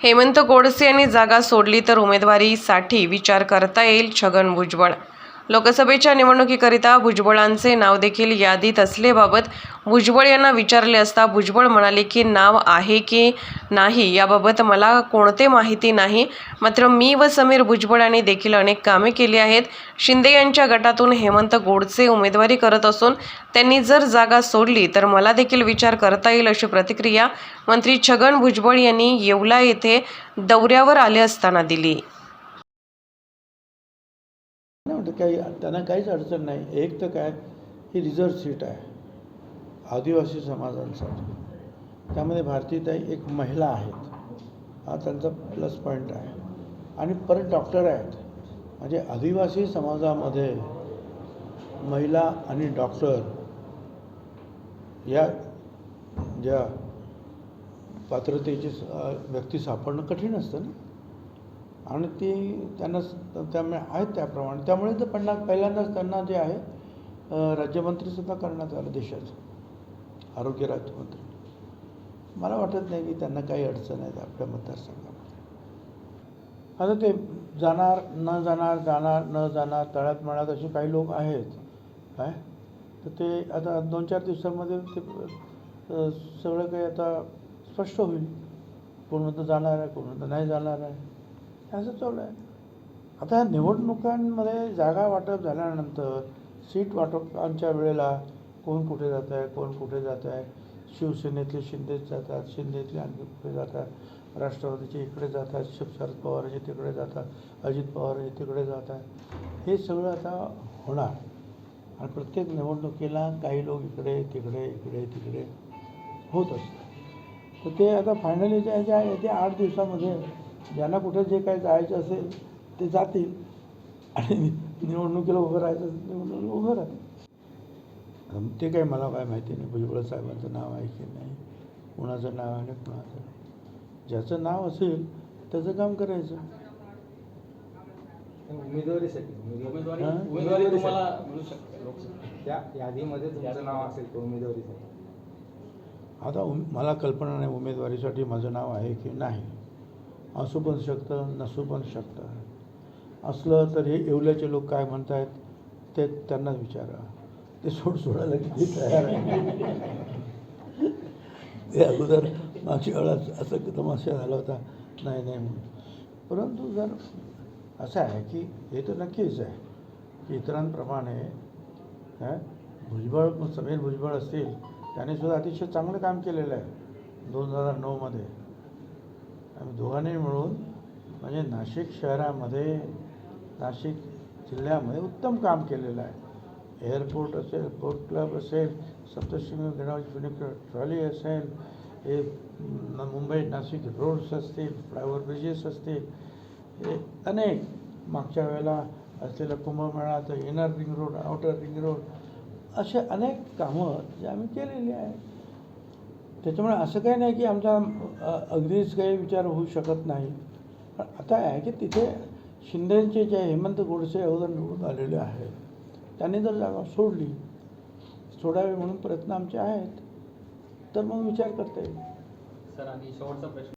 हेमंत गोडसे यांनी जागा सोडली तर उमेदवारीसाठी विचार करता येईल. छगन भुजबळ. लोकसभेच्या निवडणुकीकरिता भुजबळांचे नाव देखील यादीत असल्याबाबत भुजबळ यांना विचारले असता भुजबळ म्हणाले की नाव आहे की नाही याबाबत मला कोणते माहिती नाही. मात्र मी व समीर भुजबळ यांनी देखील अनेक कामे केली आहेत. शिंदे यांच्या गटातून हेमंत गोडसे उमेदवारी करत असून त्यांनी जर जागा सोडली तर मला देखील विचार करता येईल, अशी प्रतिक्रिया मंत्री छगन भुजबळ यांनी येवला येथे दौऱ्यावर आले असताना दिली. काही त्यांना काहीच अडचण नाही. एक तर काय, ही रिझर्व सीट आहे आदिवासी समाजांसाठी. त्यामध्ये भारतीताई एक महिला आहेत, हा त्यांचा प्लस पॉईंट आहे. आणि परत डॉक्टर आहेत. म्हणजे आदिवासी समाजामध्ये महिला आणि डॉक्टर या ज्या पात्रतेची व्यक्ती सापडणं कठीण असतं ना. आणि ती त्यांना त्यामुळे आहेत त्याप्रमाणे. त्यामुळे तर पहिल्यांदाच त्यांना जे आहे राज्यमंत्रीसुद्धा करण्यात आलं देशाचं, आरोग्य राज्यमंत्री. मला वाटत नाही की त्यांना काही अडचण आहे आपल्या मतदारसंघामध्ये. आता ते जाणार न जाणार, जाणार न जाणार, तळ्यात मळ्यात असे काही लोक आहेत काय. तर ते आता 2-4 दिवसांमध्ये ते सगळं काही आता स्पष्ट होईल. कोण म्हणतं जाणार आहे, कोण म्हणतं नाही जाणार आहे, असं चालू आहे. आता ह्या निवडणुकांमध्ये जागा वाटप झाल्यानंतर सीट वाटपांच्या वेळेला कोण कुठे जात आहे, कोण कुठे जात आहे. शिवसेनेतले शिंदेच जातात, शिंदेतले आणखी कुठे जातात, राष्ट्रवादीचे इकडे जातात, शरद पवारचे तिकडे जातात, अजित पवारचे तिकडे जातात. हे सगळं आता होणार. आणि प्रत्येक निवडणुकीला काही लोक इकडे तिकडे इकडे तिकडे होत असतात. तर ते आता फायनली ज्या येत्या 8 दिवसामध्ये ज्यांना कुठे जे काही जायचं असेल ते जातील आणि निवडणुकीला उभं राहायचं असेल निवडणुकीला उभं राहतील. ते काही मला काय माहिती नाही भुजबळ साहेबांचं नाव आहे की नाही, कुणाचं नाव आहे, कुणाचं नाही. ज्याचं नाव असेल त्याचं काम करायचं. उमेदवारी तुम्हाला मिळू शकते त्या यादीमध्ये तुमचं नाव असेल तर उमेदवारीसाठी. आता मला कल्पना नाही उमेदवारीसाठी माझं नाव आहे की नाही. असू पण शकतं, नसू पण शकतं. असलं तर हे येवल्याचे लोक काय म्हणत आहेत ते त्यांना विचारा. ते सोडायला किती तयार आहे. ते अगोदर मागच्या वेळा असं तमाशा झाला होता नाही म्हणून. परंतु जर असं आहे की हे तर नक्कीच आहे की इतरांप्रमाणे समीर भुजबळ असतील, त्याने सुद्धा अतिशय चांगलं काम केलेलं आहे 2009मध्ये. आम्ही दोघांनी मिळून म्हणजे नाशिक शहरामध्ये, नाशिक जिल्ह्यामध्ये उत्तम काम केलेलं आहे. एअरपोर्ट असेल, बोट क्लब असेल, सप्तशृंगी गणपती ट्रॉली असेल, हे मुंबई नाशिक रोड्स असतील, फ्लायओव्हर ब्रिजेस असतील, हे अनेक मागच्या वेळेला असलेला कुंभमेळा, तर inner ring road, outer ring road, असे अनेक कामं जे आम्ही केलेली आहेत. त्याच्यामुळे असं काही नाही की आमचा अगदीच काही विचार होऊ शकत नाही. पण आता आहे की तिथे शिंदेचे जे हेमंत गोडसे अगोदर निवडून आलेले आहेत, त्यांनी जर जागा सोडावी म्हणून प्रयत्न आमचे आहेत, तर मग विचार करता येईल. सर, आणि शेवटचा प्रश्न